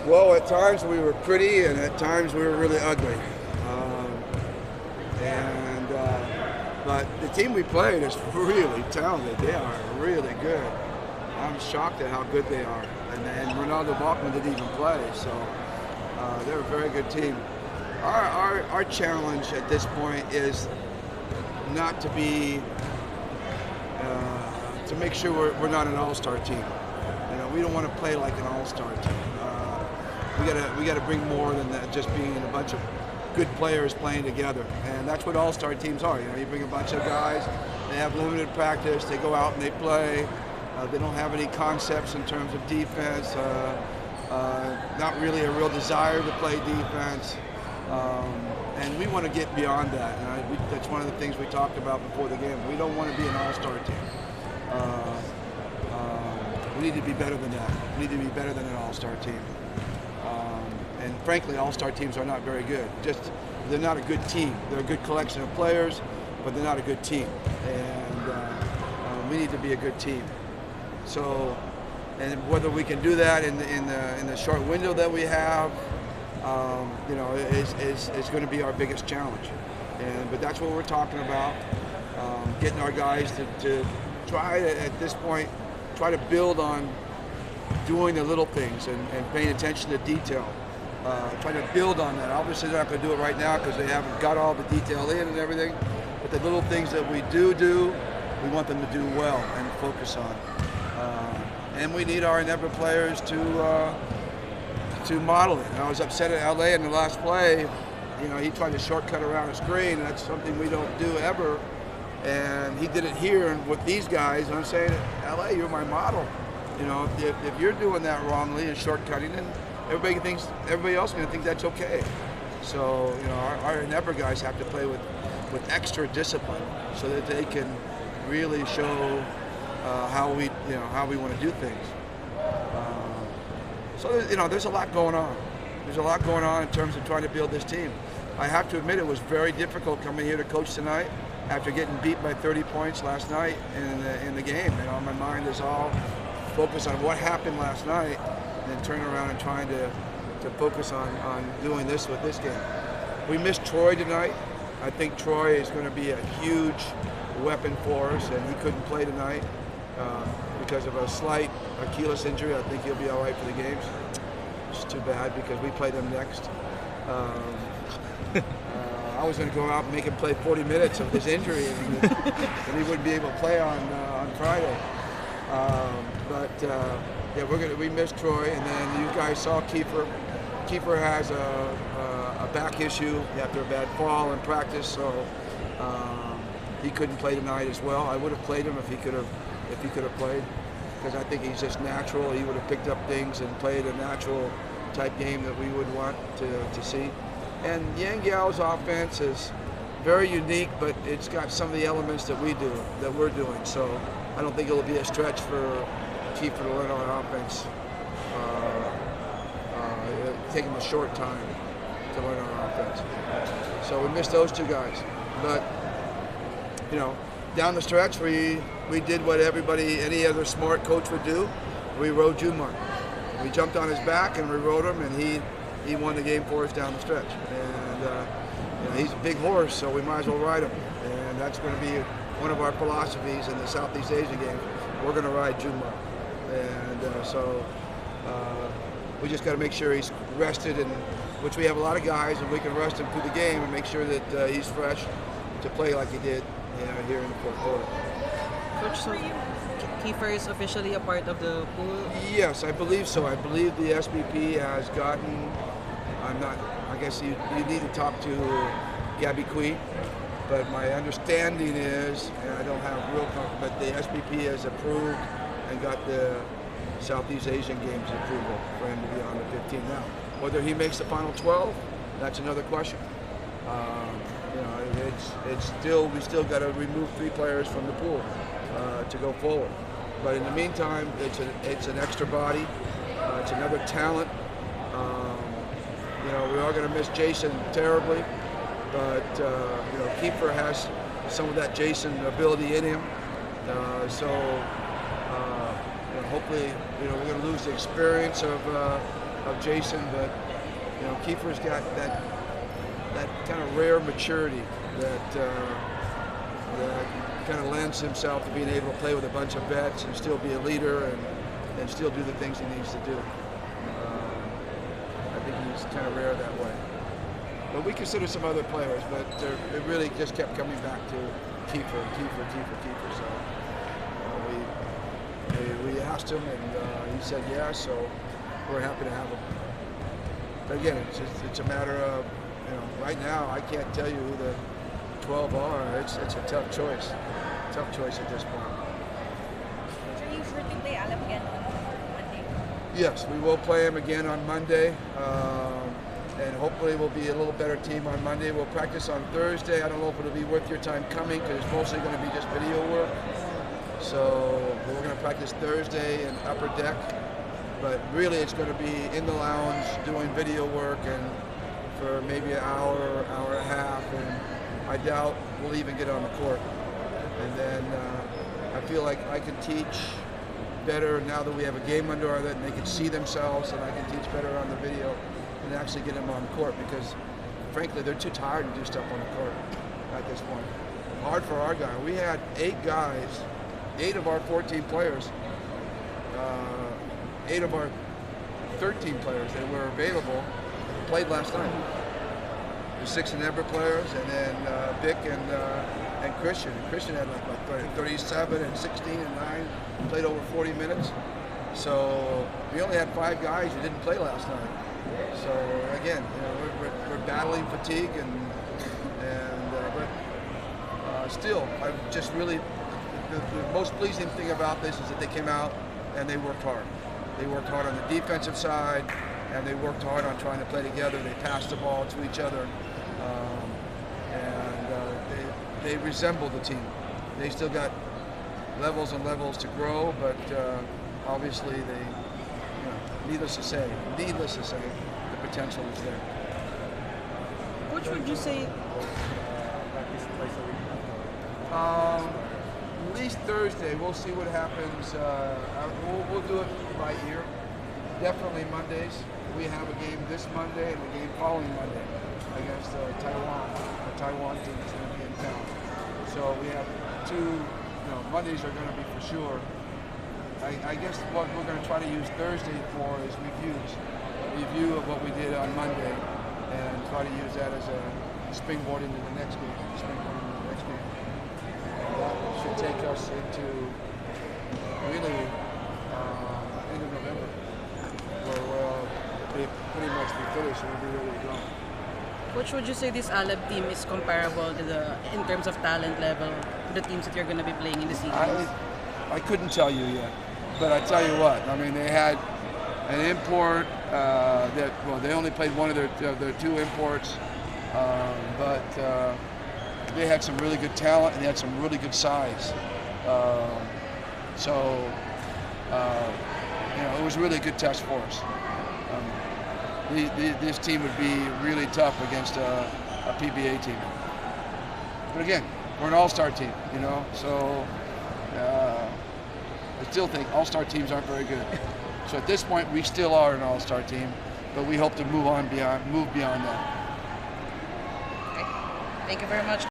Well, at times we were pretty, and at times we were really ugly. But the team we played is really talented. They are really good. I'm shocked at how good they are. And Ronaldo Bachman didn't even play, so they're a very good team. Our challenge at this point is not to be to make sure we're not an all-star team. You know, we don't want to play like an all-star team. We gotta bring more than that, just being a bunch of good players playing together, and that's what all-star teams are. You know, you bring a bunch of guys, they have limited practice, they go out and they play. They don't have any concepts in terms of defense. Not really a real desire to play defense. And we want to get beyond that. And that's one of the things we talked about before the game. We don't want to be an all-star team. We need to be better than that. We need to be better than an all-star team. And frankly, all-star teams are not very good. They're not a good team. They're a good collection of players, but they're not a good team. And we need to be a good team. So, and whether we can do that in the short window that we have, you know, is going to be our biggest challenge. But that's what we're talking about. Getting our guys to try to, at this point, try to build on doing the little things and paying attention to detail. Try to build on that. Obviously, they're not going to do it right now because they haven't got all the detail in and everything. But the little things that we do, we want them to do well and focus on. And we need our Endeavor players to model it. I was upset at LA in the last play. You know, he tried to shortcut around a screen, and that's something we don't do ever. And he did it here with these guys. And I'm saying, LA, you're my model. You know, if you're doing that wrongly and shortcutting, then everybody else is going to think that's okay. So, you know, our Endeavor guys have to play with extra discipline so that they can really show how we want to do things. So you know, there's a lot going on. There's a lot going on in terms of trying to build this team. I have to admit, it was very difficult coming here to coach tonight after getting beat by 30 points last night in the game. You know, my mind is all focused on what happened last night, and then turning around and trying to focus on doing this with this game. We missed Troy tonight. I think Troy is going to be a huge weapon for us, and he couldn't play tonight because of a slight Achilles injury. I think he'll be all right for the games. It's too bad because we play them next. I was going to go out and make him play 40 minutes of his injury, and he wouldn't be able to play on Friday. Yeah, we missed Troy, and then you guys saw Kiefer. Kiefer has a back issue after a bad fall in practice, so he couldn't play tonight as well. I would have played him if he could have played, because I think he's just natural. He would have picked up things and played a natural type game that we would want to see. And Yang Yao's offense is very unique, but it's got some of the elements that we're doing. So I don't think it'll be a stretch for Kiefer to learn our offense. It'll take him a short time to learn our offense. So we missed those two guys. But, you know, down the stretch, we did what any other smart coach would do. We rode Jumar. We jumped on his back and we rode him, and he won the game for us down the stretch. And you know, he's a big horse, so we might as well ride him. And that's going to be one of our philosophies in the Southeast Asia game. We're going to ride Jumar. And so we just got to make sure he's rested, and which we have a lot of guys, and we can rest him through the game and make sure that he's fresh to play like he did here in the fourth quarter. Coach, so Kiefer is officially a part of the pool? Yes, I believe so. I believe the SBP has gotten, I guess you need to talk to Gabby Cui, but my understanding is, and I don't have real confidence, but the SBP has approved and got the Southeast Asian Games approval for him to be on the 15 now. Whether he makes the final 12, that's another question. You know, we still got to remove 3 players from the pool to go forward. But in the meantime, it's an extra body. It's another talent. You know, we are going to miss Jason terribly, but you know, Kiefer has some of that Jason ability in him. So you know, hopefully, you know, we're going to lose the experience of of Jason, but you know, Kiefer's got that kind of rare maturity that kind of lends himself to being able to play with a bunch of vets and still be a leader and still do the things he needs to do. I think he's kind of rare that way. But we consider some other players, but it really just kept coming back to Kiefer. So we asked him, and he said yes. So we're happy to have him. But again, it's a matter of, you know, right now I can't tell you who the 12 are. It's a tough choice. Tough choice at this point. So are you sure to play Alab again on Monday? Yes, we will play him again on Monday. And hopefully we'll be a little better team on Monday. We'll practice on Thursday. I don't know if it'll be worth your time coming because it's mostly going to be just video work. So we're going to practice Thursday in upper deck. But really it's going to be in the lounge doing video work and for maybe an hour, hour and a half. And I doubt we'll even get on the court. And then I feel like I can teach better now that we have a game under our that and they can see themselves, and I can teach better on the video and actually get them on court because frankly they're too tired to do stuff on the court at this point. Hard for our guy. We had 8 guys, 8 of our 14 players, 8 of our 13 players that were available played last night. The 6 and Ever players, and then Vic and Christian. And Christian had like 37 and 16 and 9, played over 40 minutes. So we only had 5 guys who didn't play last night. So again, you know, we're battling fatigue, but still, I'm just really the most pleasing thing about this is that they came out and they worked hard. They worked hard on the defensive side, and they worked hard on trying to play together. They passed the ball to each other, and they resemble the team. They still got levels and levels to grow, but obviously they. Needless to say, the potential is there. Coach, would you say at least Thursday? We'll see what happens. We'll do it by ear. Definitely Mondays. We have a game this Monday and a game following Monday against Taiwan. The Taiwan team is going to be in town. So we have 2. Mondays are going to be for sure. I guess what we're going to try to use Thursday for is review of what we did on Monday, and try to use that as a springboard into the next game. And that should take us into really end of November, where we'll pretty much be finished and we'll be ready to go. Coach, would you say this Alab team is comparable to in terms of talent level to the teams that you're going to be playing in the season? I couldn't tell you yet, but I tell you what. I mean, they had an import they only played one of their 2 imports, but they had some really good talent and they had some really good size. It was really a good test for us. This team would be really tough against a PBA team. But again, we're an all-star team, so I still think all-star teams aren't very good. So at this point, we still are an all-star team, but we hope to move beyond that. Okay. Thank you very much.